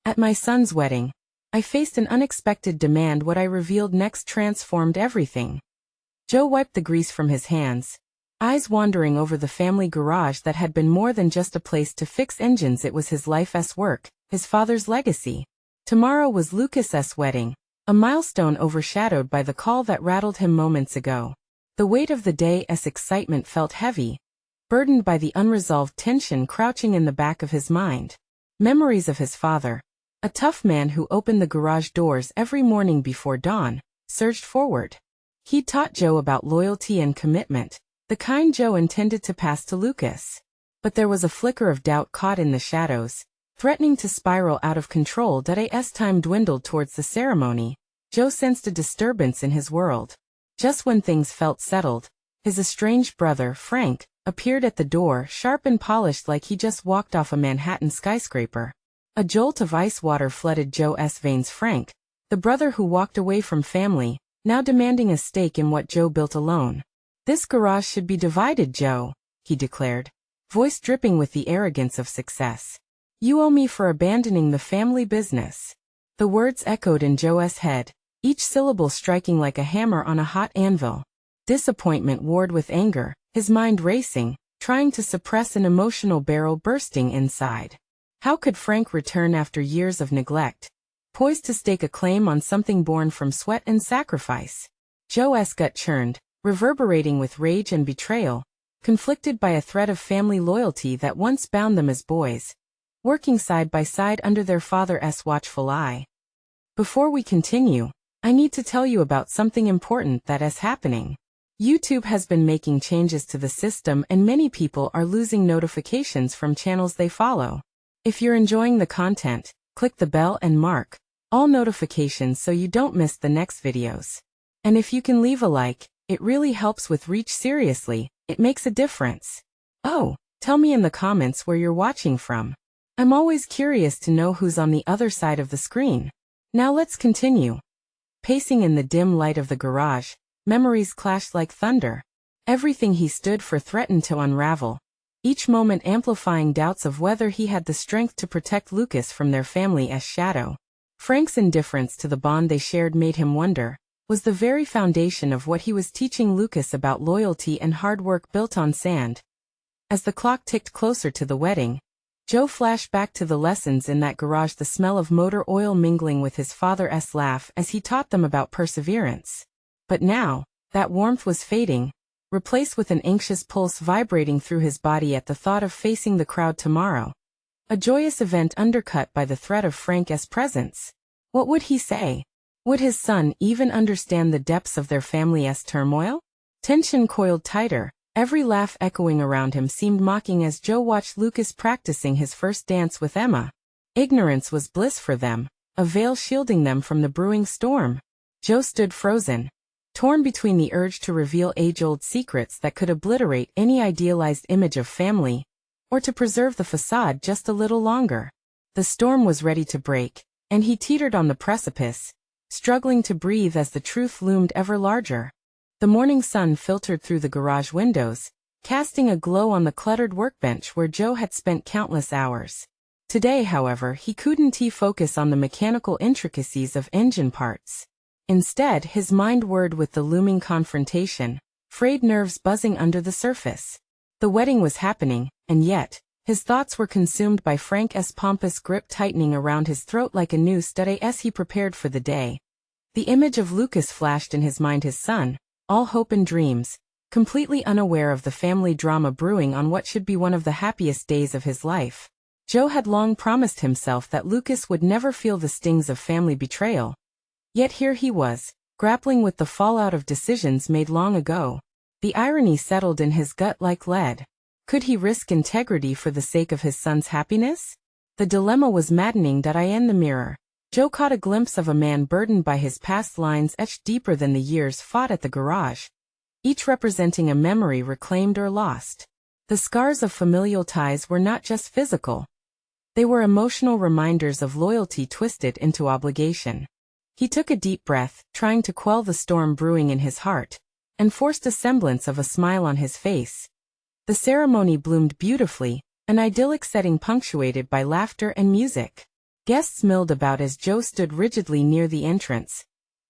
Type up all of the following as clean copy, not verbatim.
At my son's wedding, I faced an unexpected demand. What I revealed next transformed everything. Joe wiped the grease from his hands, eyes wandering over the family garage that had been more than just a place to fix engines. It was his life's work, his father's legacy. Tomorrow was Lucas's wedding, a milestone overshadowed by the call that rattled him moments ago. The weight of the day's excitement felt heavy, burdened by the unresolved tension crouching in the back of his mind. Memories of his father, a tough man who opened the garage doors every morning before dawn, surged forward. He'd taught Joe about loyalty and commitment, the kind Joe intended to pass to Lucas. But there was a flicker of doubt caught in the shadows, threatening to spiral out of control. As time dwindled towards the ceremony, Joe sensed a disturbance in his world. Just when things felt settled, his estranged brother, Frank, appeared at the door, sharp and polished like he just walked off a Manhattan skyscraper. A jolt of ice water flooded Joe's veins. Frank, the brother who walked away from family, now demanding a stake in what Joe built alone. "This garage should be divided, Joe," he declared, voice dripping with the arrogance of success. "You owe me for abandoning the family business." The words echoed in Joe's head, each syllable striking like a hammer on a hot anvil. Disappointment warred with anger, his mind racing, trying to suppress an emotional barrel bursting inside. How could Frank return after years of neglect, poised to stake a claim on something born from sweat and sacrifice? Joe's gut churned, reverberating with rage and betrayal, conflicted by a thread of family loyalty that once bound them as boys, working side by side under their father's watchful eye. Before we continue, I need to tell you about something important that is happening. YouTube has been making changes to the system and many people are losing notifications from channels they follow. If you're enjoying the content, click the bell and mark all notifications so you don't miss the next videos. And if you can leave a like, it really helps with reach. Seriously, it makes a difference. Oh, tell me in the comments where you're watching from. I'm always curious to know who's on the other side of the screen. Now let's continue. Pacing in the dim light of the garage, memories clashed like thunder. Everything he stood for threatened to unravel, each moment amplifying doubts of whether he had the strength to protect Lucas from their family's shadow. Frank's indifference to the bond they shared made him wonder, was the very foundation of what he was teaching Lucas about loyalty and hard work built on sand. As the clock ticked closer to the wedding, Joe flashed back to the lessons in that garage, the smell of motor oil mingling with his father's laugh as he taught them about perseverance. But now, that warmth was fading, replaced with an anxious pulse vibrating through his body at the thought of facing the crowd tomorrow. A joyous event undercut by the threat of Frank's presence. What would he say? Would his son even understand the depths of their family's turmoil? Tension coiled tighter, every laugh echoing around him seemed mocking as Joe watched Lucas practicing his first dance with Emma. Ignorance was bliss for them, a veil shielding them from the brewing storm. Joe stood frozen, torn between the urge to reveal age-old secrets that could obliterate any idealized image of family, or to preserve the facade just a little longer. The storm was ready to break, and he teetered on the precipice, struggling to breathe as the truth loomed ever larger. The morning sun filtered through the garage windows, casting a glow on the cluttered workbench where Joe had spent countless hours. Today, however, he couldn't focus on the mechanical intricacies of engine parts. Instead, his mind whirred with the looming confrontation, frayed nerves buzzing under the surface. The wedding was happening, and yet, his thoughts were consumed by Frank's pompous grip tightening around his throat like a noose as he prepared for the day. The image of Lucas flashed in his mind, his son, all hope and dreams, completely unaware of the family drama brewing on what should be one of the happiest days of his life. Joe had long promised himself that Lucas would never feel the stings of family betrayal. Yet here he was, grappling with the fallout of decisions made long ago. The irony settled in his gut like lead. Could he risk integrity for the sake of his son's happiness? The dilemma was maddening. In the mirror, Joe caught a glimpse of a man burdened by his past, lines etched deeper than the years fought at the garage, each representing a memory reclaimed or lost. The scars of familial ties were not just physical. They were emotional reminders of loyalty twisted into obligation. He took a deep breath, trying to quell the storm brewing in his heart, and forced a semblance of a smile on his face. The ceremony bloomed beautifully, an idyllic setting punctuated by laughter and music. Guests milled about as Joe stood rigidly near the entrance,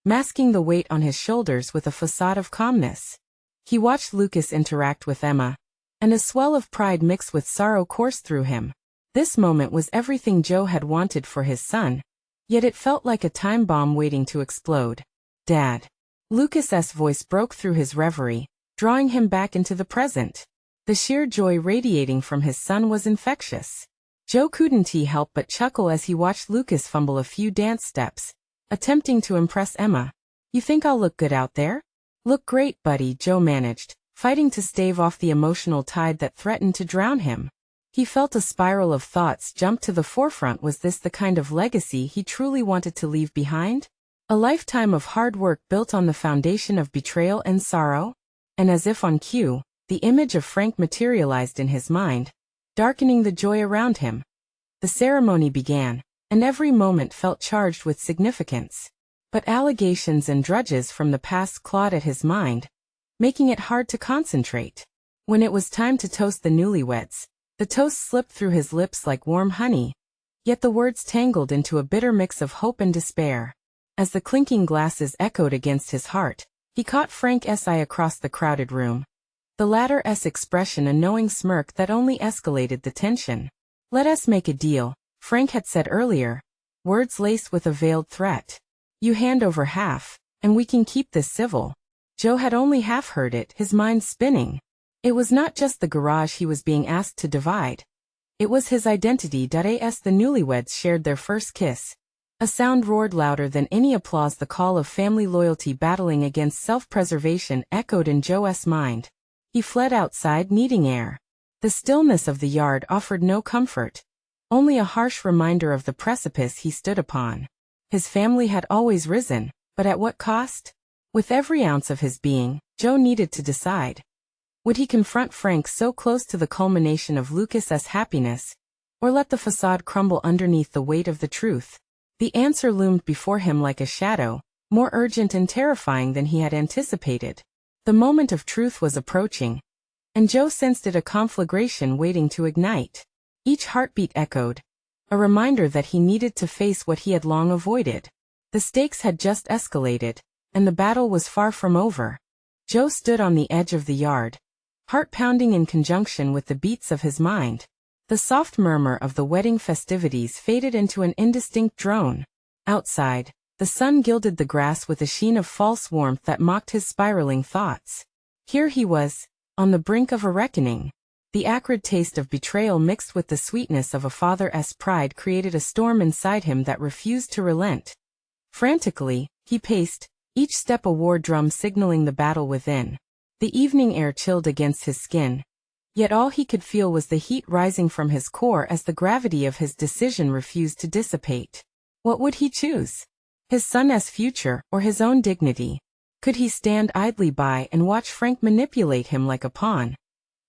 masking the weight on his shoulders with a facade of calmness. He watched Lucas interact with Emma, and a swell of pride mixed with sorrow coursed through him. This moment was everything Joe had wanted for his son, yet it felt like a time bomb waiting to explode. "Dad." Lucas's voice broke through his reverie, drawing him back into the present. The sheer joy radiating from his son was infectious. Joe couldn't help but chuckle as he watched Lucas fumble a few dance steps, attempting to impress Emma. "You think I'll look good out there?" "Look great, buddy," Joe managed, fighting to stave off the emotional tide that threatened to drown him. He felt a spiral of thoughts jump to the forefront. Was this the kind of legacy he truly wanted to leave behind? A lifetime of hard work built on the foundation of betrayal and sorrow? And as if on cue, the image of Frank materialized in his mind, darkening the joy around him. The ceremony began, and every moment felt charged with significance. But allegations and drudges from the past clawed at his mind, making it hard to concentrate. When it was time to toast the newlyweds, the toast slipped through his lips like warm honey, yet the words tangled into a bitter mix of hope and despair. As the clinking glasses echoed against his heart, he caught Frank's eye across the crowded room. The latter's expression a knowing smirk that only escalated the tension. "Let us make a deal," Frank had said earlier, words laced with a veiled threat. "You hand over half, and we can keep this civil." Joe had only half heard it, his mind spinning. It was not just the garage he was being asked to divide. It was his identity. As the newlyweds shared their first kiss, a sound roared louder than any applause. The call of family loyalty battling against self-preservation echoed in Joe's mind. He fled outside, needing air. The stillness of the yard offered no comfort, only a harsh reminder of the precipice he stood upon. His family had always risen, but at what cost? With every ounce of his being, Joe needed to decide. Would he confront Frank so close to the culmination of Lucas's happiness, or let the facade crumble underneath the weight of the truth? The answer loomed before him like a shadow, more urgent and terrifying than he had anticipated. The moment of truth was approaching, and Joe sensed it, a conflagration waiting to ignite. Each heartbeat echoed, a reminder that he needed to face what he had long avoided. The stakes had just escalated, and the battle was far from over. Joe stood on the edge of the yard, heart pounding in conjunction with the beats of his mind. The soft murmur of the wedding festivities faded into an indistinct drone. Outside, the sun gilded the grass with a sheen of false warmth that mocked his spiraling thoughts. Here he was, on the brink of a reckoning. The acrid taste of betrayal mixed with the sweetness of a father's pride created a storm inside him that refused to relent. Frantically, he paced, each step a war drum signaling the battle within. The evening air chilled against his skin, yet all he could feel was the heat rising from his core as the gravity of his decision refused to dissipate. What would he choose? His son's future, or his own dignity? Could he stand idly by and watch Frank manipulate him like a pawn,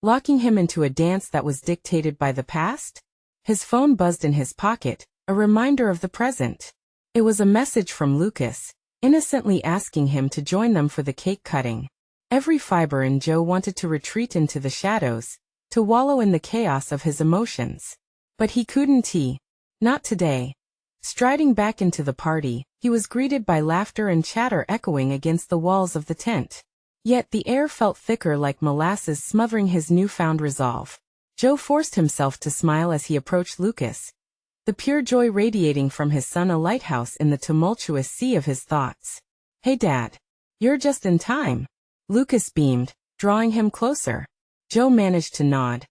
locking him into a dance that was dictated by the past? His phone buzzed in his pocket, a reminder of the present. It was a message from Lucas, innocently asking him to join them for the cake cutting. Every fiber in Joe wanted to retreat into the shadows, to wallow in the chaos of his emotions. But he couldn't. Not today. Striding back into the party, he was greeted by laughter and chatter echoing against the walls of the tent. Yet the air felt thicker, like molasses smothering his newfound resolve. Joe forced himself to smile as he approached Lucas, the pure joy radiating from his son, a lighthouse in the tumultuous sea of his thoughts. "Hey Dad. You're just in time." Lucas beamed, drawing him closer. Joe managed to nod,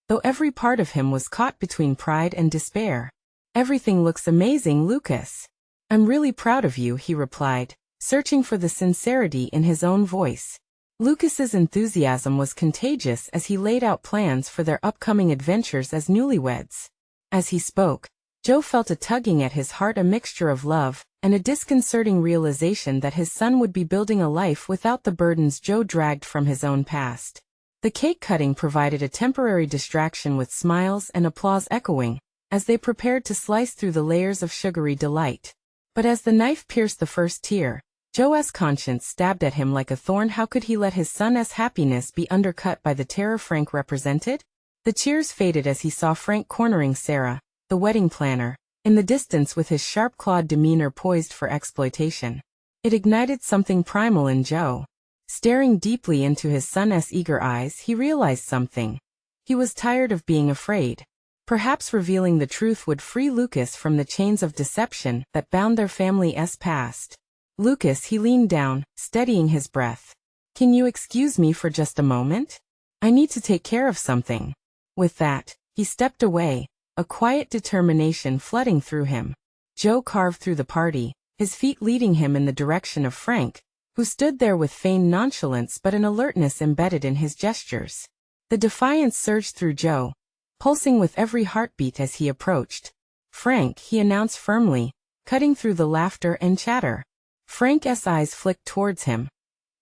though every part of him was caught between pride and despair. "Everything looks amazing, Lucas." "I'm really proud of you," he replied, searching for the sincerity in his own voice. Lucas's enthusiasm was contagious as he laid out plans for their upcoming adventures as newlyweds. As he spoke, Joe felt a tugging at his heart, a mixture of love and a disconcerting realization that his son would be building a life without the burdens Joe dragged from his own past. The cake cutting provided a temporary distraction, with smiles and applause echoing, as they prepared to slice through the layers of sugary delight. But as the knife pierced the first tear, Joe's conscience stabbed at him like a thorn. How could he let his son's happiness be undercut by the terror Frank represented? The cheers faded as he saw Frank cornering Sarah, the wedding planner, in the distance with his sharp-clawed demeanor poised for exploitation. It ignited something primal in Joe. Staring deeply into his son's eager eyes, he realized something. He was tired of being afraid. Perhaps revealing the truth would free Lucas from the chains of deception that bound their family's past. Lucas, he leaned down, steadying his breath. Can you excuse me for just a moment? I need to take care of something. With that, he stepped away, a quiet determination flooding through him. Joe carved through the party, his feet leading him in the direction of Frank, who stood there with feigned nonchalance but an alertness embedded in his gestures. The defiance surged through Joe, pulsing with every heartbeat as he approached. Frank, he announced firmly, cutting through the laughter and chatter. Frank's eyes flicked towards him,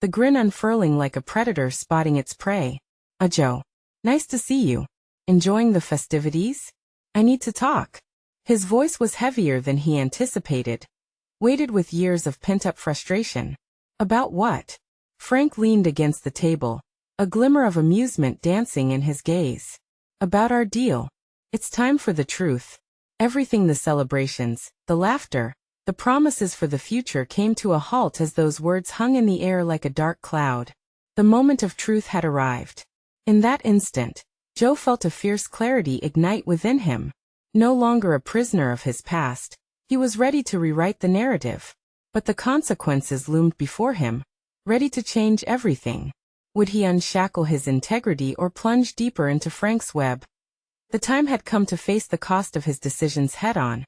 the grin unfurling like a predator spotting its prey. Joe. Nice to see you. Enjoying the festivities? I need to talk. His voice was heavier than he anticipated, weighted with years of pent-up frustration. About what? Frank leaned against the table, a glimmer of amusement dancing in his gaze. About our deal. It's time for the truth. Everything, the celebrations, the laughter, the promises for the future came to a halt as those words hung in the air like a dark cloud. The moment of truth had arrived. In that instant, Joe felt a fierce clarity ignite within him. No longer a prisoner of his past, he was ready to rewrite the narrative. But the consequences loomed before him, ready to change everything. Would he unshackle his integrity or plunge deeper into Frank's web? The time had come to face the cost of his decisions head-on.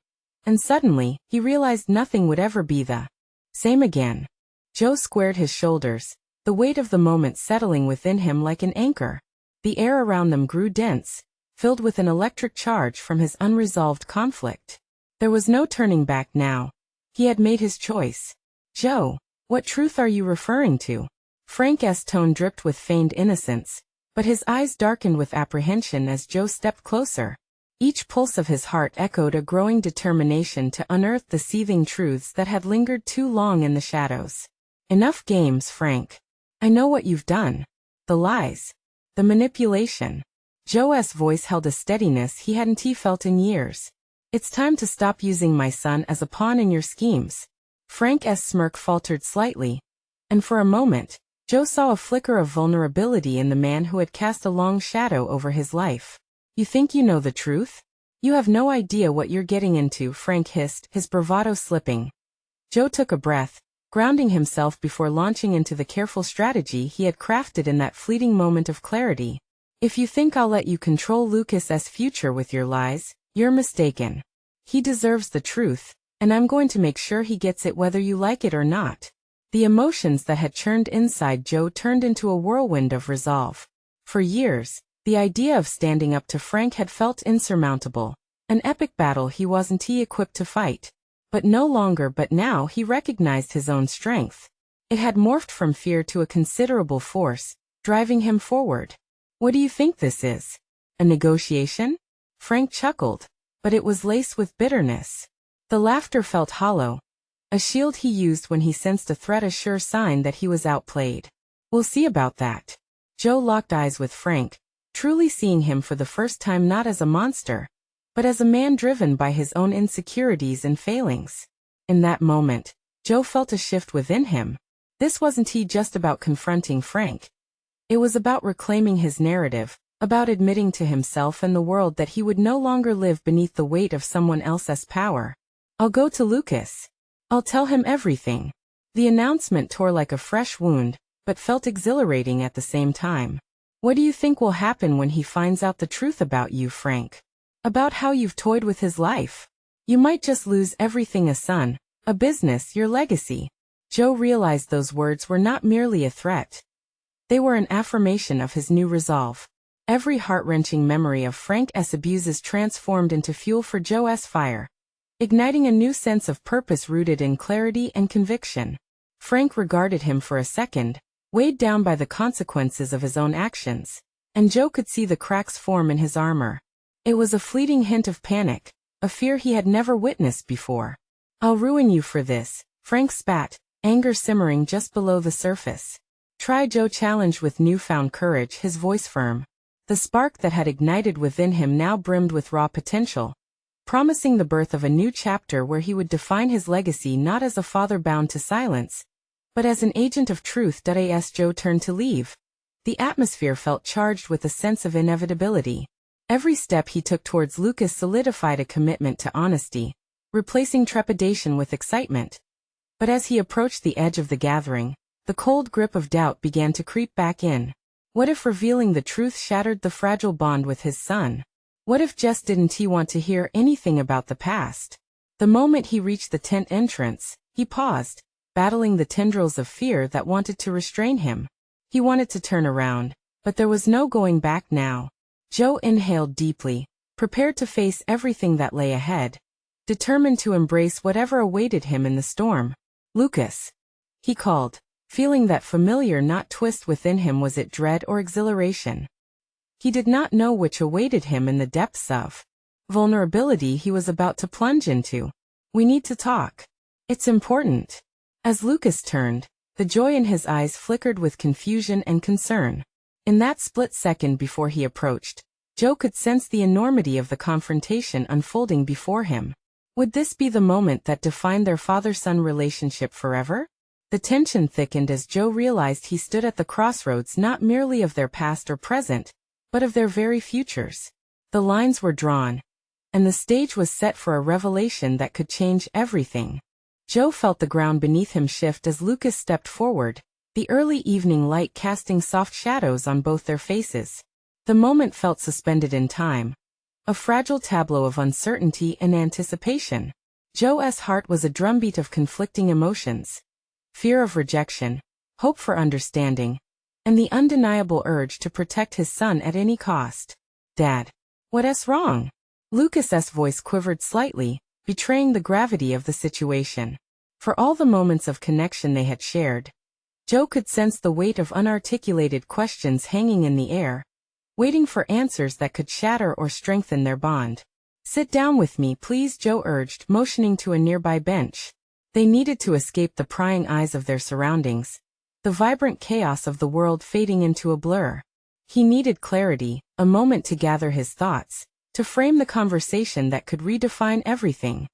And suddenly, he realized nothing would ever be the same again. Joe squared his shoulders, the weight of the moment settling within him like an anchor. The air around them grew dense, filled with an electric charge from his unresolved conflict. There was no turning back now. He had made his choice. Joe, what truth are you referring to? Frank's tone dripped with feigned innocence, but his eyes darkened with apprehension as Joe stepped closer. Each pulse of his heart echoed a growing determination to unearth the seething truths that had lingered too long in the shadows. Enough games, Frank. I know what you've done. The lies. The manipulation. Joe's voice held a steadiness he hadn't felt in years. It's time to stop using my son as a pawn in your schemes. Frank's smirk faltered slightly, and for a moment, Joe saw a flicker of vulnerability in the man who had cast a long shadow over his life. You think you know the truth? You have no idea what you're getting into, Frank hissed, his bravado slipping. Joe took a breath, grounding himself before launching into the careful strategy he had crafted in that fleeting moment of clarity. If you think I'll let you control Lucas's future with your lies, you're mistaken. He deserves the truth, and I'm going to make sure he gets it whether you like it or not. The emotions that had churned inside Joe turned into a whirlwind of resolve. For years, the idea of standing up to Frank had felt insurmountable, an epic battle he wasn't equipped to fight. But no longer, but now he recognized his own strength. It had morphed from fear to a considerable force, driving him forward. What do you think this is? A negotiation? Frank chuckled, but it was laced with bitterness. The laughter felt hollow, a shield he used when he sensed a threat, a sure sign that he was outplayed. We'll see about that. Joe locked eyes with Frank, truly seeing him for the first time not as a monster, but as a man driven by his own insecurities and failings. In that moment, Joe felt a shift within him. This wasn't just about confronting Frank. It was about reclaiming his narrative, about admitting to himself and the world that he would no longer live beneath the weight of someone else's power. I'll go to Lucas. I'll tell him everything. The announcement tore like a fresh wound, but felt exhilarating at the same time. What do you think will happen when he finds out the truth about you, Frank? About how you've toyed with his life? You might just lose everything: a son, a business, your legacy. Joe realized those words were not merely a threat. They were an affirmation of his new resolve. Every heart-wrenching memory of Frank's abuses transformed into fuel for Joe's fire, igniting a new sense of purpose rooted in clarity and conviction. Frank regarded him for a second, weighed down by the consequences of his own actions, and Joe could see the cracks form in his armor. It was a fleeting hint of panic, a fear he had never witnessed before. I'll ruin you for this, Frank spat, anger simmering just below the surface. Try, Joe challenged with newfound courage, his voice firm. The spark that had ignited within him now brimmed with raw potential. promising the birth of a new chapter where he would define his legacy not as a father bound to silence, but as an agent of truth. As Joe turned to leave, the atmosphere felt charged with a sense of inevitability. Every step he took towards Lucas solidified a commitment to honesty, replacing trepidation with excitement. But as he approached the edge of the gathering, the cold grip of doubt began to creep back in. What if revealing the truth shattered the fragile bond with his son? What if just didn't he want to hear anything about the past? The moment he reached the tent entrance, he paused, battling the tendrils of fear that wanted to restrain him. He wanted to turn around, but there was no going back now. Joe inhaled deeply, prepared to face everything that lay ahead, determined to embrace whatever awaited him in the storm. "Lucas," he called, feeling that familiar twist within him. Was it dread or exhilaration? He did not know which awaited him in the depths of vulnerability he was about to plunge into. "We need to talk. It's important." As Lucas turned, the joy in his eyes flickered with confusion and concern. In that split second before he approached, Joe could sense the enormity of the confrontation unfolding before him. Would this be the moment that defined their father-son relationship forever? The tension thickened as Joe realized he stood at the crossroads not merely of their past or present, but of their very futures. The lines were drawn, and the stage was set for a revelation that could change everything. Joe felt the ground beneath him shift as Lucas stepped forward, the early evening light casting soft shadows on both their faces. The moment felt suspended in time, a fragile tableau of uncertainty and anticipation. Joe's heart was a drumbeat of conflicting emotions: fear of rejection, hope for understanding, and the undeniable urge to protect his son at any cost. "Dad, what's wrong?" Lucas's voice quivered slightly, betraying the gravity of the situation. For all the moments of connection they had shared, Joe could sense the weight of unarticulated questions hanging in the air, waiting for answers that could shatter or strengthen their bond. "Sit down with me, please," Joe urged, motioning to a nearby bench. They needed to escape the prying eyes of their surroundings, the vibrant chaos of the world fading into a blur. He needed clarity, a moment to gather his thoughts, to frame the conversation that could redefine everything.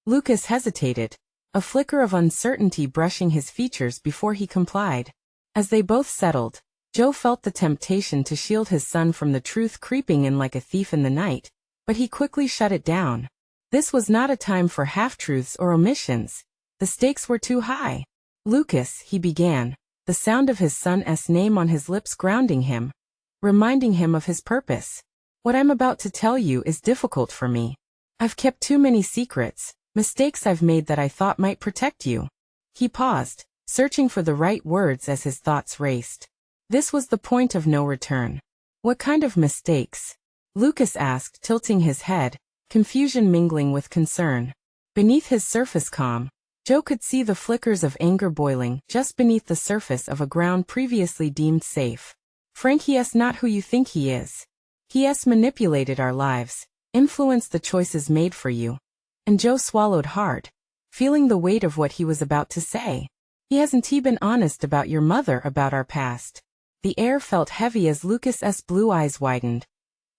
Lucas hesitated, a flicker of uncertainty brushing his features before he complied. As they both settled, Joe felt the temptation to shield his son from the truth creeping in like a thief in the night, but he quickly shut it down. This was not a time for half-truths or omissions. The stakes were too high. "Lucas," he began, the sound of his son's name on his lips grounding him, reminding him of his purpose. "What I'm about to tell you is difficult for me. I've kept too many secrets, mistakes I've made that I thought might protect you." He paused, searching for the right words as his thoughts raced. This was the point of no return. "What kind of mistakes?" Lucas asked, tilting his head, confusion mingling with concern. Beneath his surface calm, Joe could see the flickers of anger boiling just beneath the surface of a ground previously deemed safe. "Frank, he's not who you think he is. He's manipulated our lives, influenced the choices made for you." And Joe swallowed hard, feeling the weight of what he was about to say. Hasn't he been honest about your mother, about our past?" The air felt heavy as Lucas's blue eyes widened,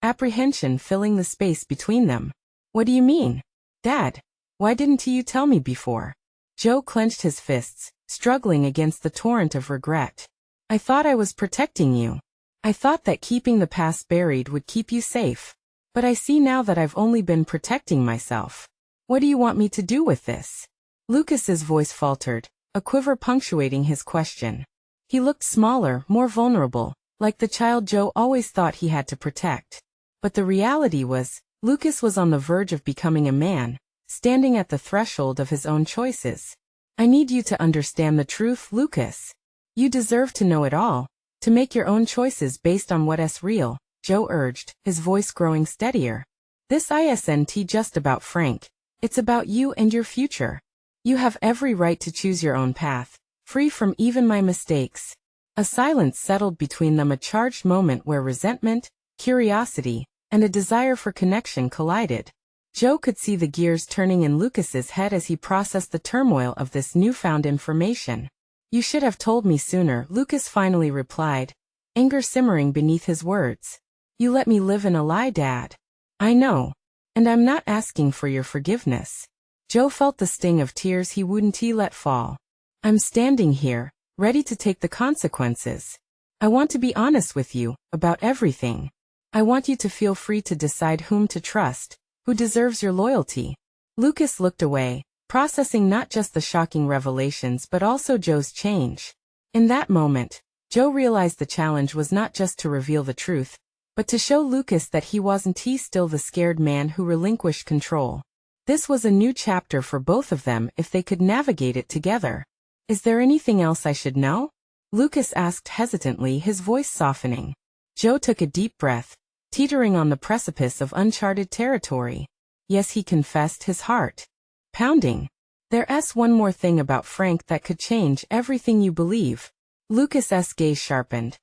apprehension filling the space between them. "What do you mean? Dad, why didn't you tell me before?" Joe clenched his fists, struggling against the torrent of regret. "I thought I was protecting you. I thought that keeping the past buried would keep you safe. But I see now that I've only been protecting myself. What do you want me to do with this?" Lucas's voice faltered, a quiver punctuating his question. He looked smaller, more vulnerable, like the child Joe always thought he had to protect. But the reality was, Lucas was on the verge of becoming a man, standing at the threshold of his own choices. "I need you to understand the truth, Lucas. You deserve to know it all, to make your own choices based on what's real," Joe urged, his voice growing steadier. "This isn't just about Frank. It's about you and your future. You have every right to choose your own path, free from even my mistakes." A silence settled between them, a charged moment where resentment, curiosity, and a desire for connection collided. Joe could see the gears turning in Lucas's head as he processed the turmoil of this newfound information. "You should have told me sooner," Lucas finally replied, anger simmering beneath his words. "You let me live in a lie, Dad." "I know. And I'm not asking for your forgiveness. Joe felt the sting of tears he wouldn't let fall. I'm standing here, ready to take the consequences. I want to be honest with you about everything. I want you to feel free to decide whom to trust, who deserves your loyalty. Lucas looked away, processing not just the shocking revelations but also Joe's change. In that moment, Joe realized the challenge was not just to reveal the truth, but to show Lucas that he wasn't still the scared man who relinquished control. This was a new chapter for both of them if they could navigate it together. Is there anything else I should know? Lucas asked hesitantly, his voice softening. Joe took a deep breath, teetering on the precipice of uncharted territory. Yes, he confessed, his heart pounding. There's one more thing about Frank that could change everything you believe. Lucas's gaze sharpened,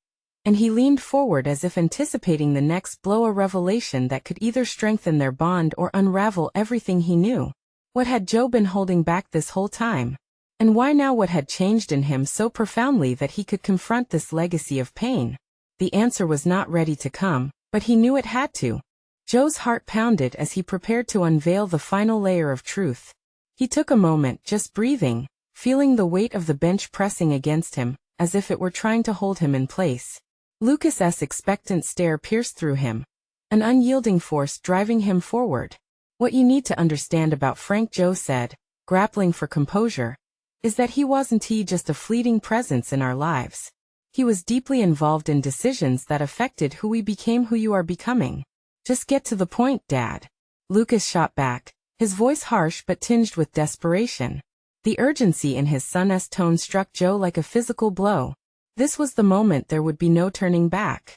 and he leaned forward as if anticipating the next blow, a revelation that could either strengthen their bond or unravel everything he knew. What had Joe been holding back this whole time? And why now? What had changed in him so profoundly that he could confront this legacy of pain? The answer was not ready to come, but he knew it had to. Joe's heart pounded as he prepared to unveil the final layer of truth. He took a moment, just breathing, feeling the weight of the bench pressing against him, as if it were trying to hold him in place. Lucas's expectant stare pierced through him, an unyielding force driving him forward. What you need to understand about Frank, Joe said, grappling for composure, is that he wasn't just a fleeting presence in our lives. He was deeply involved in decisions that affected who we became, who you are becoming. Just get to the point, Dad. Lucas shot back, his voice harsh but tinged with desperation. The urgency in his son's tone struck Joe like a physical blow. This was the moment there would be no turning back.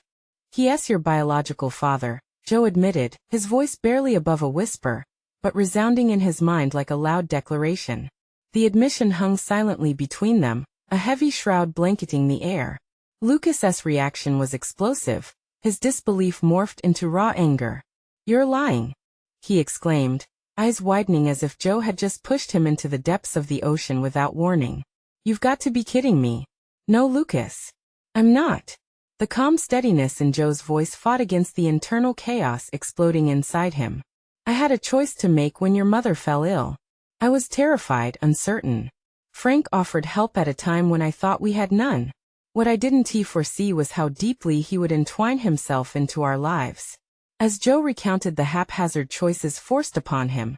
He's your biological father, Joe admitted, his voice barely above a whisper, but resounding in his mind like a loud declaration. The admission hung silently between them, a heavy shroud blanketing the air. Lucas's reaction was explosive, his disbelief morphed into raw anger. You're lying, he exclaimed, eyes widening as if Joe had just pushed him into the depths of the ocean without warning. You've got to be kidding me. No, Lucas. I'm not. The calm steadiness in Joe's voice fought against the internal chaos exploding inside him. I had a choice to make when your mother fell ill. I was terrified, uncertain. Frank offered help at a time when I thought we had none. What I didn't foresee was how deeply he would entwine himself into our lives. As Joe recounted the haphazard choices forced upon him,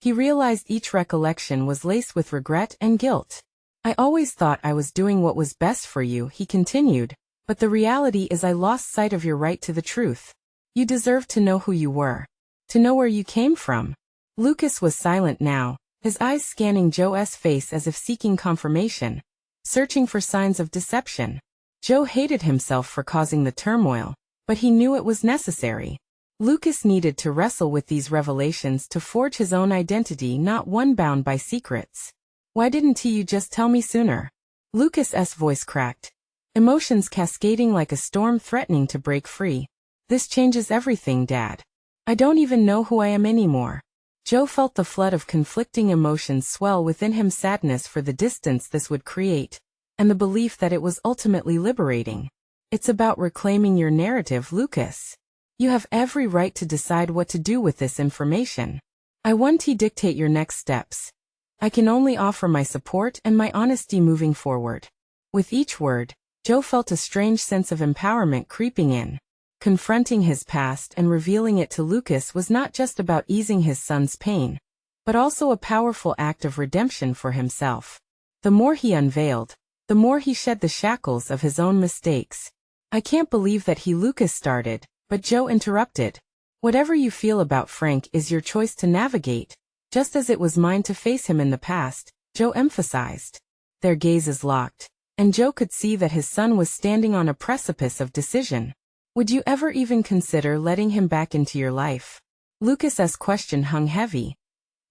he realized each recollection was laced with regret and guilt. I always thought I was doing what was best for you, he continued, but the reality is I lost sight of your right to the truth. You deserved to know who you were, to know where you came from. Lucas was silent now, his eyes scanning Joe's face as if seeking confirmation, searching for signs of deception. Joe hated himself for causing the turmoil, but he knew it was necessary. Lucas needed to wrestle with these revelations to forge his own identity, not one bound by secrets. Why didn't you just tell me sooner? Lucas's voice cracked, emotions cascading like a storm threatening to break free. This changes everything, Dad. I don't even know who I am anymore. Joe felt the flood of conflicting emotions swell within him, sadness for the distance this would create, and the belief that it was ultimately liberating. It's about reclaiming your narrative, Lucas. You have every right to decide what to do with this information. I won't dictate your next steps. I can only offer my support and my honesty moving forward. With each word, Joe felt a strange sense of empowerment creeping in. Confronting his past and revealing it to Lucas was not just about easing his son's pain, but also a powerful act of redemption for himself. The more he unveiled, the more he shed the shackles of his own mistakes. I can't believe that Lucas started, but Joe interrupted. Whatever you feel about Frank is your choice to navigate, just as it was mine to face him in the past, Joe emphasized. Their gazes locked, and Joe could see that his son was standing on a precipice of decision. Would you ever even consider letting him back into your life? Lucas's question hung heavy.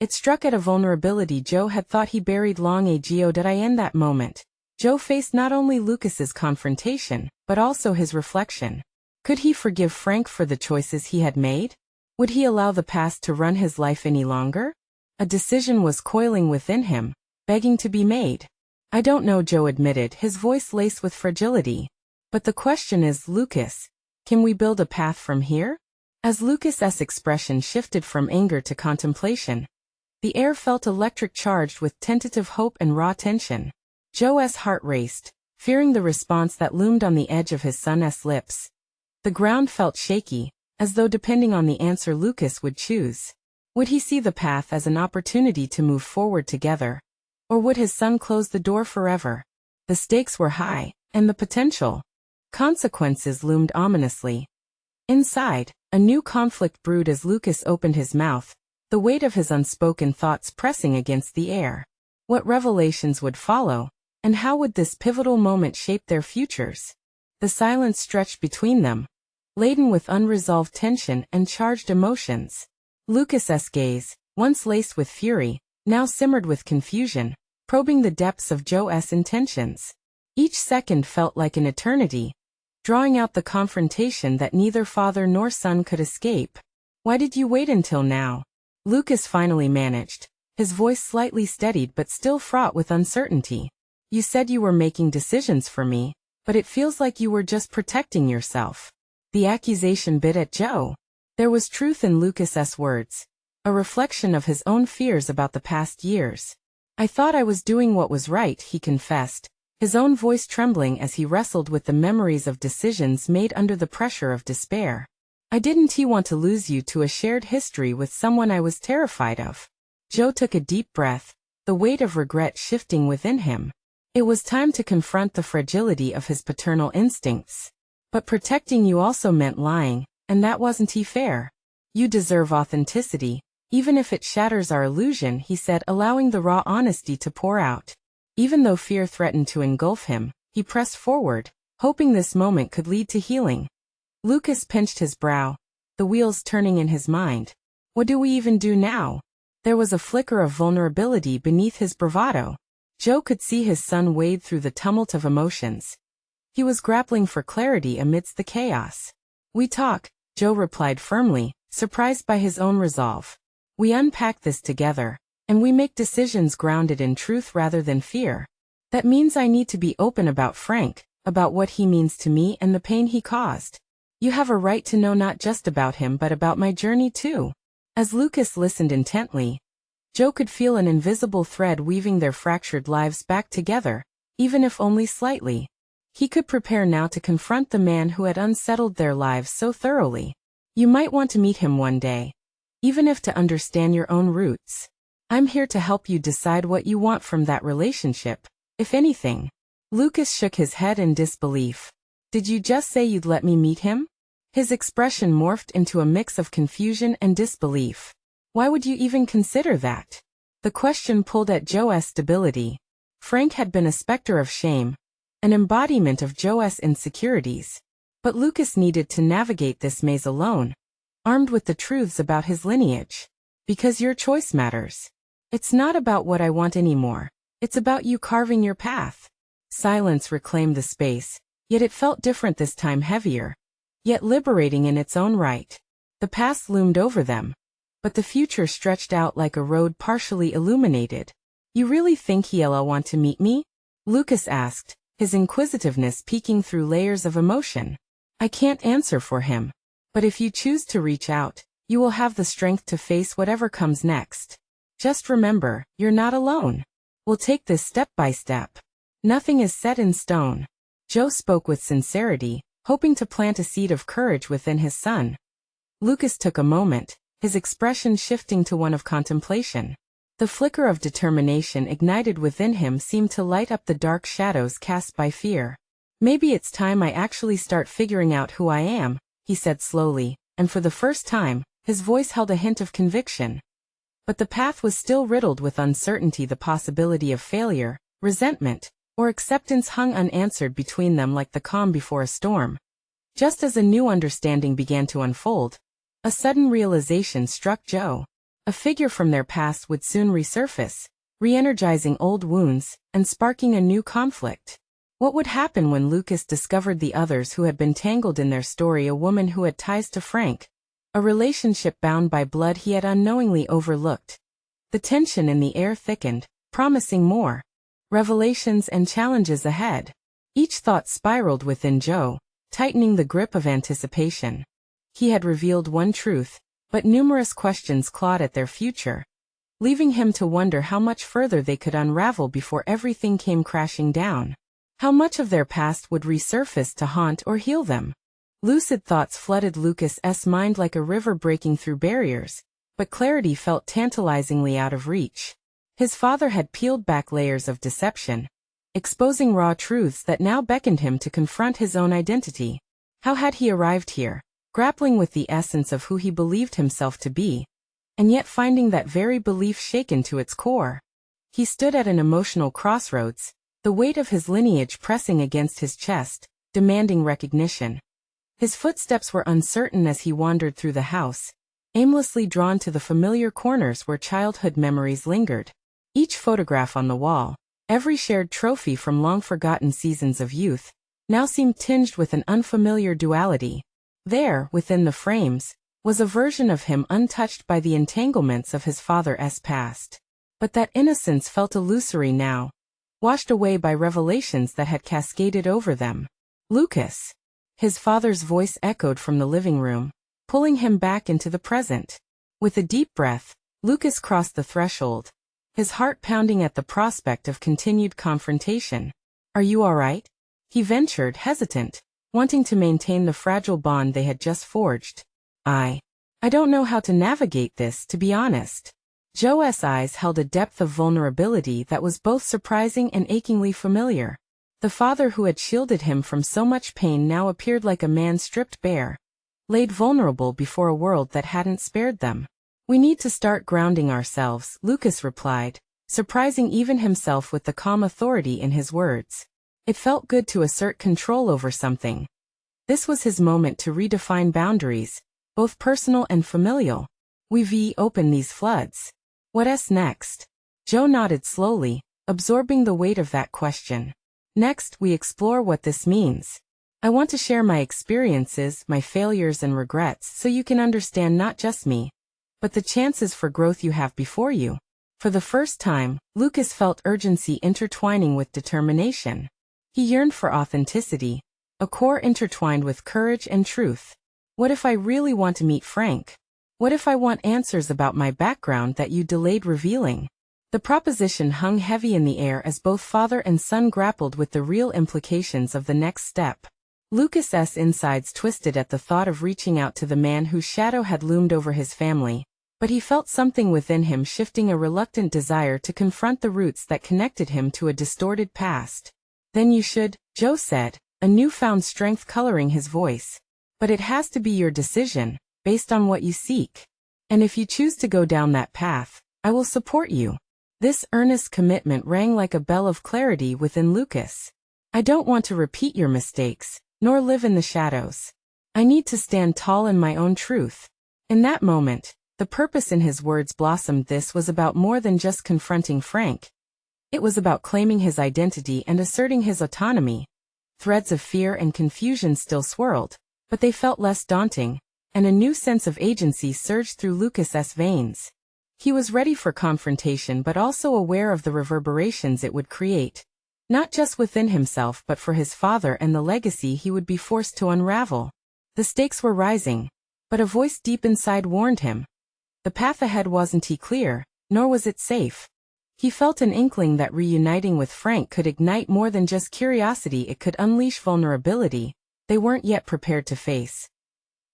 It struck at a vulnerability Joe had thought he buried long ago. In that moment, Joe faced not only Lucas's confrontation, but also his reflection. Could he forgive Frank for the choices he had made? Would he allow the past to run his life any longer? A decision was coiling within him, begging to be made. I don't know, Joe admitted, his voice laced with fragility. But the question is, Lucas, can we build a path from here? As Lucas's expression shifted from anger to contemplation, the air felt electric charged with tentative hope and raw tension. Joe's heart raced, fearing the response that loomed on the edge of his son's lips. The ground felt shaky, as though depending on the answer Lucas would choose. Would he see the path as an opportunity to move forward together? Or would his son close the door forever? The stakes were high, and the potential consequences loomed ominously. Inside, a new conflict brewed as Lucas opened his mouth, the weight of his unspoken thoughts pressing against the air. What revelations would follow, and how would this pivotal moment shape their futures? The silence stretched between them, laden with unresolved tension and charged emotions. Lucas's gaze, once laced with fury, now simmered with confusion, probing the depths of Joe's intentions. Each second felt like an eternity, drawing out the confrontation that neither father nor son could escape. "Why did you wait until now?" Lucas finally managed, his voice slightly steadied but still fraught with uncertainty. "You said you were making decisions for me, but it feels like you were just protecting yourself." The accusation bit at Joe. There was truth in Lucas's words, a reflection of his own fears about the past years. "I thought I was doing what was right," he confessed, his own voice trembling as he wrestled with the memories of decisions made under the pressure of despair. "I didn't want to lose you to a shared history with someone I was terrified of." Joe took a deep breath, the weight of regret shifting within him. It was time to confront the fragility of his paternal instincts. "But protecting you also meant lying, and that wasn't fair. You deserve authenticity, even if it shatters our illusion," he said, allowing the raw honesty to pour out. Even though fear threatened to engulf him, he pressed forward, hoping this moment could lead to healing. Lucas pinched his brow, the wheels turning in his mind. What do we even do now? There was a flicker of vulnerability beneath his bravado. Joe could see his son wade through the tumult of emotions. He was grappling for clarity amidst the chaos. "We talk," Joe replied firmly, surprised by his own resolve. "We unpack this together, and we make decisions grounded in truth rather than fear. That means I need to be open about Frank, about what he means to me and the pain he caused. You have a right to know not just about him but about my journey too." As Lucas listened intently, Joe could feel an invisible thread weaving their fractured lives back together, even if only slightly. He could prepare now to confront the man who had unsettled their lives so thoroughly. "You might want to meet him one day, even if to understand your own roots. I'm here to help you decide what you want from that relationship, if anything." Lucas shook his head in disbelief. "Did you just say you'd let me meet him?" His expression morphed into a mix of confusion and disbelief. "Why would you even consider that?" The question pulled at Joe's stability. Frank had been a specter of shame, an embodiment of Joe's insecurities. But Lucas needed to navigate this maze alone, armed with the truths about his lineage. "Because your choice matters. It's not about what I want anymore. It's about you carving your path." Silence reclaimed the space, yet it felt different this time, heavier, yet liberating in its own right. The past loomed over them, but the future stretched out like a road partially illuminated. "You really think he'll want to meet me?" Lucas asked, his inquisitiveness peeking through layers of emotion. "I can't answer for him. But if you choose to reach out, you will have the strength to face whatever comes next. Just remember, you're not alone. We'll take this step by step. Nothing is set in stone." Joe spoke with sincerity, hoping to plant a seed of courage within his son. Lucas took a moment, his expression shifting to one of contemplation. The flicker of determination ignited within him seemed to light up the dark shadows cast by fear. "Maybe it's time I actually start figuring out who I am," he said slowly, and for the first time, his voice held a hint of conviction. But the path was still riddled with uncertainty. The possibility of failure, resentment, or acceptance hung unanswered between them like the calm before a storm. Just as a new understanding began to unfold, a sudden realization struck Joe. A figure from their past would soon resurface, re-energizing old wounds and sparking a new conflict. What would happen when Lucas discovered the others who had been tangled in their story? A woman who had ties to Frank, a relationship bound by blood he had unknowingly overlooked. The tension in the air thickened, promising more revelations and challenges ahead. Each thought spiraled within Joe, tightening the grip of anticipation. He had revealed one truth, but numerous questions clawed at their future, leaving him to wonder how much further they could unravel before everything came crashing down. How much of their past would resurface to haunt or heal them? Lucid thoughts flooded Lucas's mind like a river breaking through barriers, but clarity felt tantalizingly out of reach. His father had peeled back layers of deception, exposing raw truths that now beckoned him to confront his own identity. How had he arrived here, grappling with the essence of who he believed himself to be, and yet finding that very belief shaken to its core? He stood at an emotional crossroads, the weight of his lineage pressing against his chest, demanding recognition. His footsteps were uncertain as he wandered through the house, aimlessly drawn to the familiar corners where childhood memories lingered. Each photograph on the wall, every shared trophy from long-forgotten seasons of youth, now seemed tinged with an unfamiliar duality. There, within the frames, was a version of him untouched by the entanglements of his father's past. But that innocence felt illusory now, washed away by revelations that had cascaded over them. Lucas. His father's voice echoed from the living room, pulling him back into the present. With a deep breath, Lucas crossed the threshold, his heart pounding at the prospect of continued confrontation. "Are you all right?" he ventured, hesitant, wanting to maintain the fragile bond they had just forged. I don't know how to navigate this, to be honest." Joe's eyes held a depth of vulnerability that was both surprising and achingly familiar. The father who had shielded him from so much pain now appeared like a man stripped bare, laid vulnerable before a world that hadn't spared them. "We need to start grounding ourselves," Lucas replied, surprising even himself with the calm authority in his words. It felt good to assert control over something. This was his moment to redefine boundaries, both personal and familial. "We open these floods. What's next?" Joe nodded slowly, absorbing the weight of that question. "Next, we explore what this means. I want to share my experiences, my failures and regrets, so you can understand not just me, but the chances for growth you have before you." For the first time, Lucas felt urgency intertwining with determination. He yearned for authenticity, a core intertwined with courage and truth. "What if I really want to meet Frank? What if I want answers about my background that you delayed revealing?" The proposition hung heavy in the air as both father and son grappled with the real implications of the next step. Lucas's insides twisted at the thought of reaching out to the man whose shadow had loomed over his family, but he felt something within him shifting, a reluctant desire to confront the roots that connected him to a distorted past. "Then you should," Joe said, a newfound strength coloring his voice. "But it has to be your decision, based on what you seek. And if you choose to go down that path, I will support you." This earnest commitment rang like a bell of clarity within Lucas. "I don't want to repeat your mistakes, nor live in the shadows. I need to stand tall in my own truth." In that moment, the purpose in his words blossomed. This was about more than just confronting Frank. It was about claiming his identity and asserting his autonomy. Threads of fear and confusion still swirled, but they felt less daunting, and a new sense of agency surged through Lucas's veins. He was ready for confrontation but also aware of the reverberations it would create, not just within himself but for his father and the legacy he would be forced to unravel. The stakes were rising, but a voice deep inside warned him. The path ahead wasn't clear, nor was it safe. He felt an inkling that reuniting with Frank could ignite more than just curiosity. It could unleash vulnerability they weren't yet prepared to face.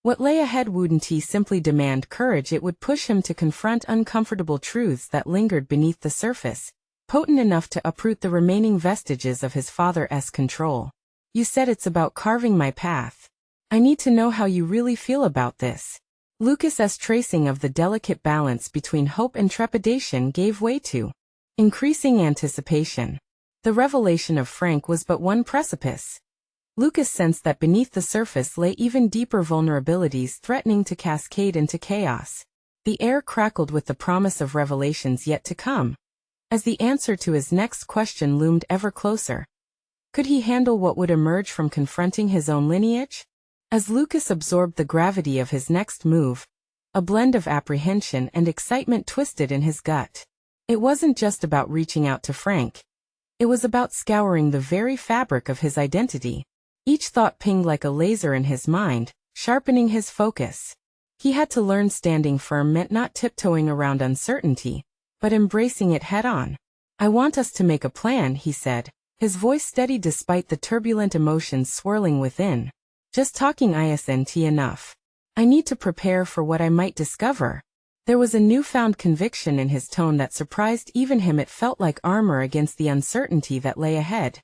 What lay ahead wouldn't simply demand courage, it would push him to confront uncomfortable truths that lingered beneath the surface, potent enough to uproot the remaining vestiges of his father's control. "You said it's about carving my path. I need to know how you really feel about this." Lucas's tracing of the delicate balance between hope and trepidation gave way to increasing anticipation. The revelation of Frank was but one precipice. Lucas sensed that beneath the surface lay even deeper vulnerabilities threatening to cascade into chaos. The air crackled with the promise of revelations yet to come. As the answer to his next question loomed ever closer, could he handle what would emerge from confronting his own lineage? As Lucas absorbed the gravity of his next move, a blend of apprehension and excitement twisted in his gut. It wasn't just about reaching out to Frank. It was about scouring the very fabric of his identity. Each thought pinged like a laser in his mind, sharpening his focus. He had to learn standing firm meant not tiptoeing around uncertainty, but embracing it head-on. "I want us to make a plan," he said, his voice steady despite the turbulent emotions swirling within. "Just talking isn't enough. I need to prepare for what I might discover." There was a newfound conviction in his tone that surprised even him. It felt like armor against the uncertainty that lay ahead.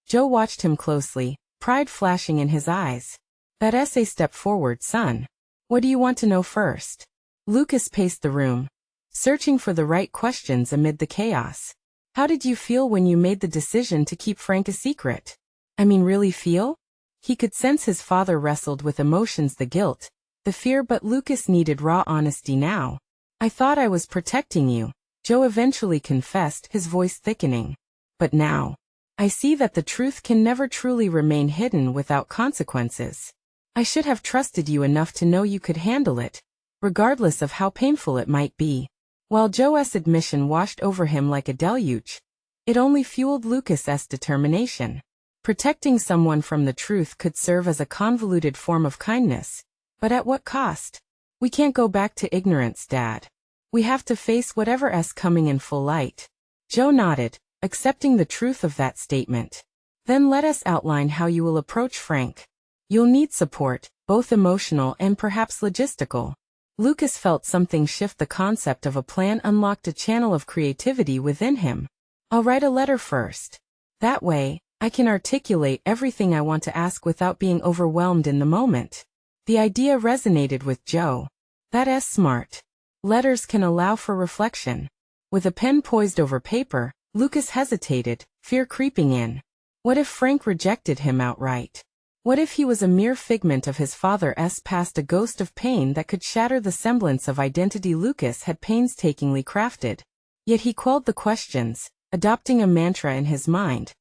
Joe watched him closely, pride flashing in his eyes. "That's a step forward, son. What do you want to know first?" Lucas paced the room, searching for the right questions amid the chaos. "How did you feel when you made the decision to keep Frank a secret?" "I mean, really feel?" He could sense his father wrestled with emotions, the guilt, the fear, but Lucas needed raw honesty now. "I thought I was protecting you," Joe eventually confessed, his voice thickening. "But now, I see that the truth can never truly remain hidden without consequences. I should have trusted you enough to know you could handle it, regardless of how painful it might be." While Joe's admission washed over him like a deluge, it only fueled Lucas's determination. Protecting someone from the truth could serve as a convoluted form of kindness, but at what cost? "We can't go back to ignorance, Dad. We have to face whatever's coming in full light." Joe nodded, accepting the truth of that statement. "Then let us outline how you will approach Frank. You'll need support, both emotional and perhaps logistical." Lucas felt something shift. The concept of a plan unlocked a channel of creativity within him. "I'll write a letter first. That way, I can articulate everything I want to ask without being overwhelmed in the moment." The idea resonated with Joe. "That's smart. Letters can allow for reflection." With a pen poised over paper, Lucas hesitated, fear creeping in. What if Frank rejected him outright? What if he was a mere figment of his father's past, a ghost of pain that could shatter the semblance of identity Lucas had painstakingly crafted? Yet he quelled the questions, adopting a mantra in his mind.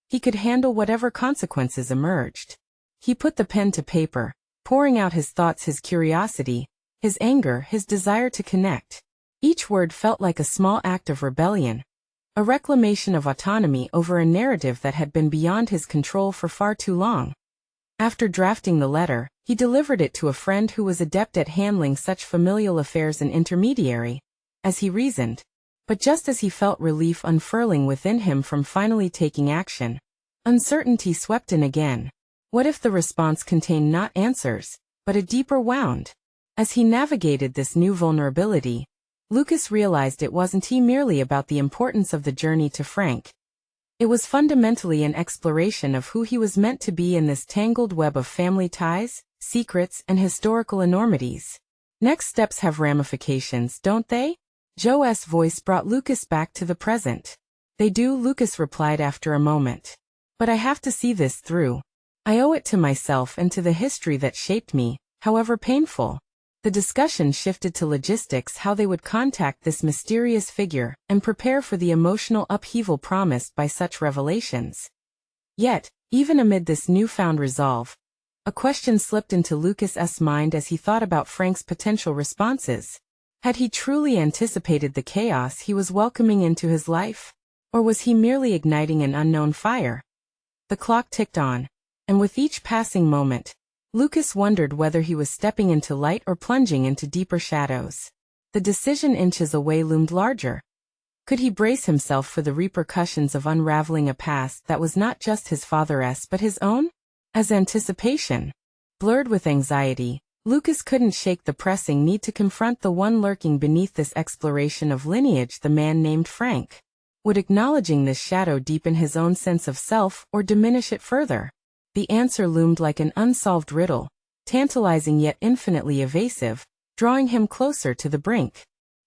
He could handle whatever consequences emerged. He put the pen to paper, pouring out his thoughts, his curiosity, his anger, his desire to connect. Each word felt like a small act of rebellion, a reclamation of autonomy over a narrative that had been beyond his control for far too long. After drafting the letter, he delivered it to a friend who was adept at handling such familial affairs, an intermediary, as he reasoned. But just as he felt relief unfurling within him from finally taking action, uncertainty swept in again. What if the response contained not answers, but a deeper wound? As he navigated this new vulnerability, Lucas realized it wasn't merely about the importance of the journey to Frank. It was fundamentally an exploration of who he was meant to be in this tangled web of family ties, secrets, and historical enormities. Next steps have ramifications, don't they? Joe's voice brought Lucas back to the present. "They do," Lucas replied after a moment. "But I have to see this through. I owe it to myself and to the history that shaped me, however painful." The discussion shifted to logistics, how they would contact this mysterious figure and prepare for the emotional upheaval promised by such revelations. Yet, even amid this newfound resolve, a question slipped into Lucas's mind as he thought about Frank's potential responses. Had he truly anticipated the chaos he was welcoming into his life? Or was he merely igniting an unknown fire? The clock ticked on, and with each passing moment, Lucas wondered whether he was stepping into light or plunging into deeper shadows. The decision inches away loomed larger. Could he brace himself for the repercussions of unraveling a past that was not just his father's but his own? As anticipation blurred with anxiety, Lucas couldn't shake the pressing need to confront the one lurking beneath this exploration of lineage, the man named Frank. Would acknowledging this shadow deepen his own sense of self or diminish it further? The answer loomed like an unsolved riddle, tantalizing yet infinitely evasive, drawing him closer to the brink.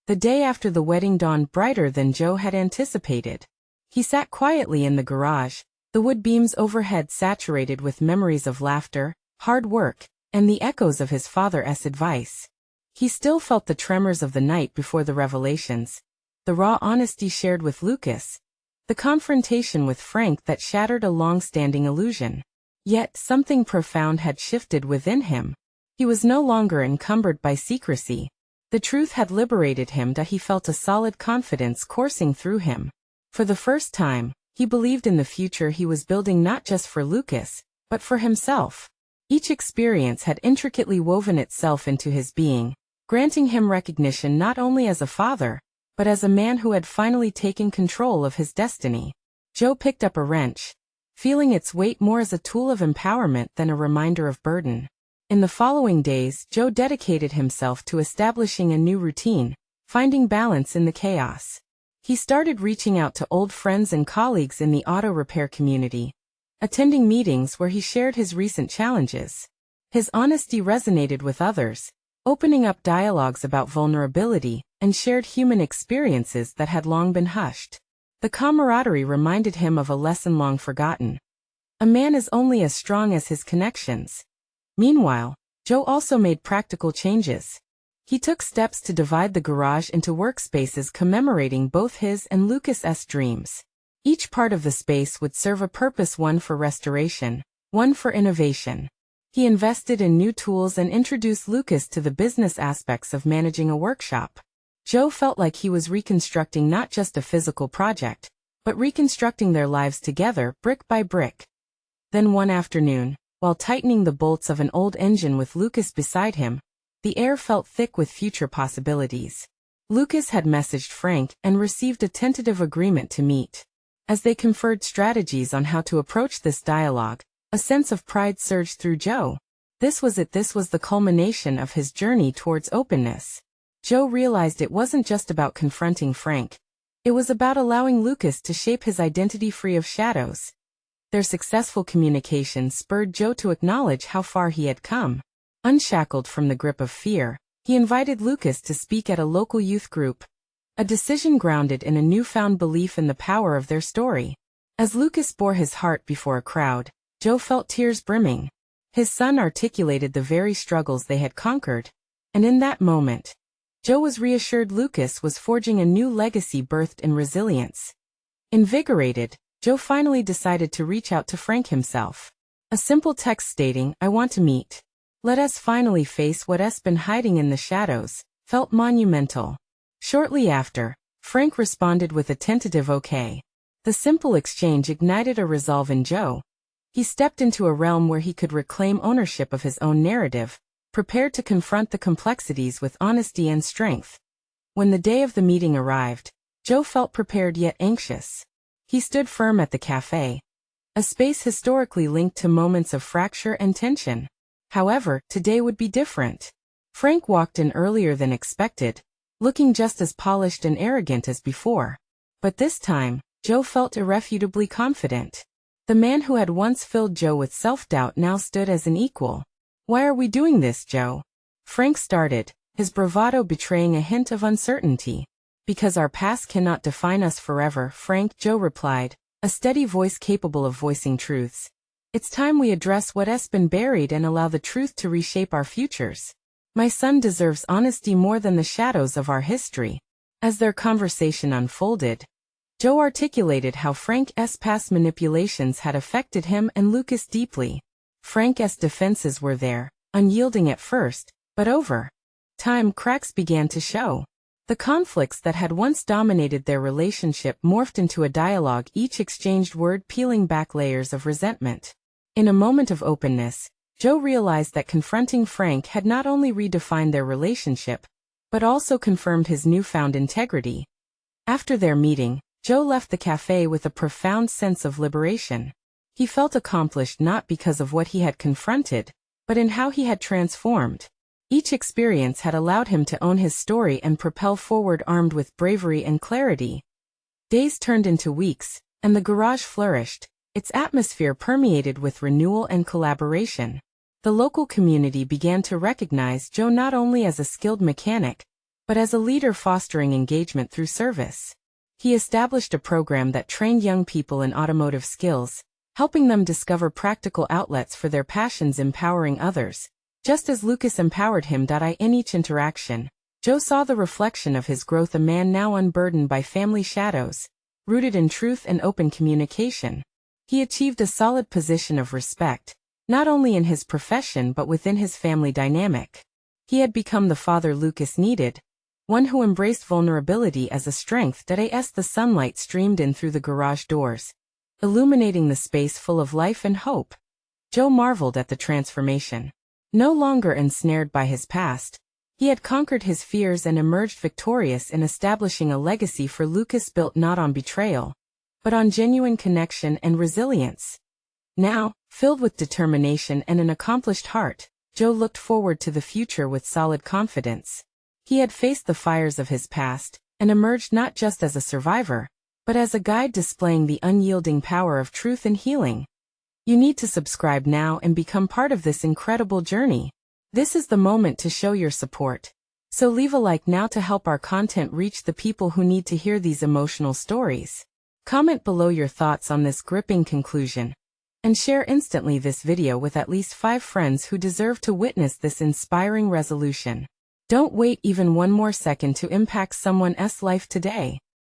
The day after the wedding dawned brighter than Joe had anticipated. He sat quietly in the garage, the wood beams overhead saturated with memories of laughter, hard work, and the echoes of his father's advice. He still felt the tremors of the night before the revelations, the raw honesty shared with Lucas, the confrontation with Frank that shattered a long-standing illusion. Yet something profound had shifted within him. He was no longer encumbered by secrecy. The truth had liberated him, that he felt a solid confidence coursing through him. For the first time, he believed in the future he was building, not just for Lucas, but for himself. Each experience had intricately woven itself into his being, granting him recognition not only as a father, but as a man who had finally taken control of his destiny. Joe picked up a wrench, feeling its weight more as a tool of empowerment than a reminder of burden. In the following days, Joe dedicated himself to establishing a new routine, finding balance in the chaos. He started reaching out to old friends and colleagues in the auto repair community, attending meetings where he shared his recent challenges. His honesty resonated with others, opening up dialogues about vulnerability and shared human experiences that had long been hushed. The camaraderie reminded him of a lesson long forgotten. A man is only as strong as his connections. Meanwhile, Joe also made practical changes. He took steps to divide the garage into workspaces commemorating both his and Lucas's dreams. Each part of the space would serve a purpose, one for restoration, one for innovation. He invested in new tools and introduced Lucas to the business aspects of managing a workshop. Joe felt like he was reconstructing not just a physical project, but reconstructing their lives together, brick by brick. Then one afternoon, while tightening the bolts of an old engine with Lucas beside him, the air felt thick with future possibilities. Lucas had messaged Frank and received a tentative agreement to meet. As they conferred strategies on how to approach this dialogue, a sense of pride surged through Joe. This was it. This was the culmination of his journey towards openness. Joe realized it wasn't just about confronting Frank. It was about allowing Lucas to shape his identity free of shadows. Their successful communication spurred Joe to acknowledge how far he had come. Unshackled from the grip of fear, he invited Lucas to speak at a local youth group, a decision grounded in a newfound belief in the power of their story. As Lucas bore his heart before a crowd, Joe felt tears brimming. His son articulated the very struggles they had conquered, and in that moment, Joe was reassured Lucas was forging a new legacy birthed in resilience. Invigorated, Joe finally decided to reach out to Frank himself. A simple text stating, "I want to meet. Let us finally face what's been hiding in the shadows," felt monumental. Shortly after, Frank responded with a tentative okay. The simple exchange ignited a resolve in Joe. He stepped into a realm where he could reclaim ownership of his own narrative, prepared to confront the complexities with honesty and strength. When the day of the meeting arrived, Joe felt prepared yet anxious. He stood firm at the cafe, a space historically linked to moments of fracture and tension. However, today would be different. Frank walked in earlier than expected, looking just as polished and arrogant as before. But this time, Joe felt irrefutably confident. The man who had once filled Joe with self-doubt now stood as an equal. "Why are we doing this, Joe?" Frank started, his bravado betraying a hint of uncertainty. "Because our past cannot define us forever," Frank, Joe replied, a steady voice capable of voicing truths. "It's time we address what's been buried and allow the truth to reshape our futures. My son deserves honesty more than the shadows of our history." As their conversation unfolded, Joe articulated how Frank's past manipulations had affected him and Lucas deeply. Frank's defenses were there, unyielding at first, but over time cracks began to show. The conflicts that had once dominated their relationship morphed into a dialogue, each exchanged word peeling back layers of resentment. In a moment of openness, Joe realized that confronting Frank had not only redefined their relationship, but also confirmed his newfound integrity. After their meeting, Joe left the cafe with a profound sense of liberation. He felt accomplished not because of what he had confronted, but in how he had transformed. Each experience had allowed him to own his story and propel forward armed with bravery and clarity. Days turned into weeks, and the garage flourished, its atmosphere permeated with renewal and collaboration. The local community began to recognize Joe not only as a skilled mechanic, but as a leader fostering engagement through service. He established a program that trained young people in automotive skills, helping them discover practical outlets for their passions, empowering others, just as Lucas empowered him. In each interaction, Joe saw the reflection of his growth, a man now unburdened by family shadows, rooted in truth and open communication. He achieved a solid position of respect, not only in his profession but within his family dynamic. He had become the father Lucas needed, one who embraced vulnerability as a strength. As the sunlight streamed in through the garage doors, illuminating the space full of life and hope, Joe marveled at the transformation. No longer ensnared by his past, he had conquered his fears and emerged victorious in establishing a legacy for Lucas built not on betrayal, but on genuine connection and resilience. Now, filled with determination and an accomplished heart, Joe looked forward to the future with solid confidence. He had faced the fires of his past, and emerged not just as a survivor, but as a guide displaying the unyielding power of truth and healing. You need to subscribe now and become part of this incredible journey. This is the moment to show your support. So leave a like now to help our content reach the people who need to hear these emotional stories. Comment below your thoughts on this gripping conclusion, and share instantly this video with at least 5 friends who deserve to witness this inspiring resolution. Don't wait even one more second to impact someone else's life today.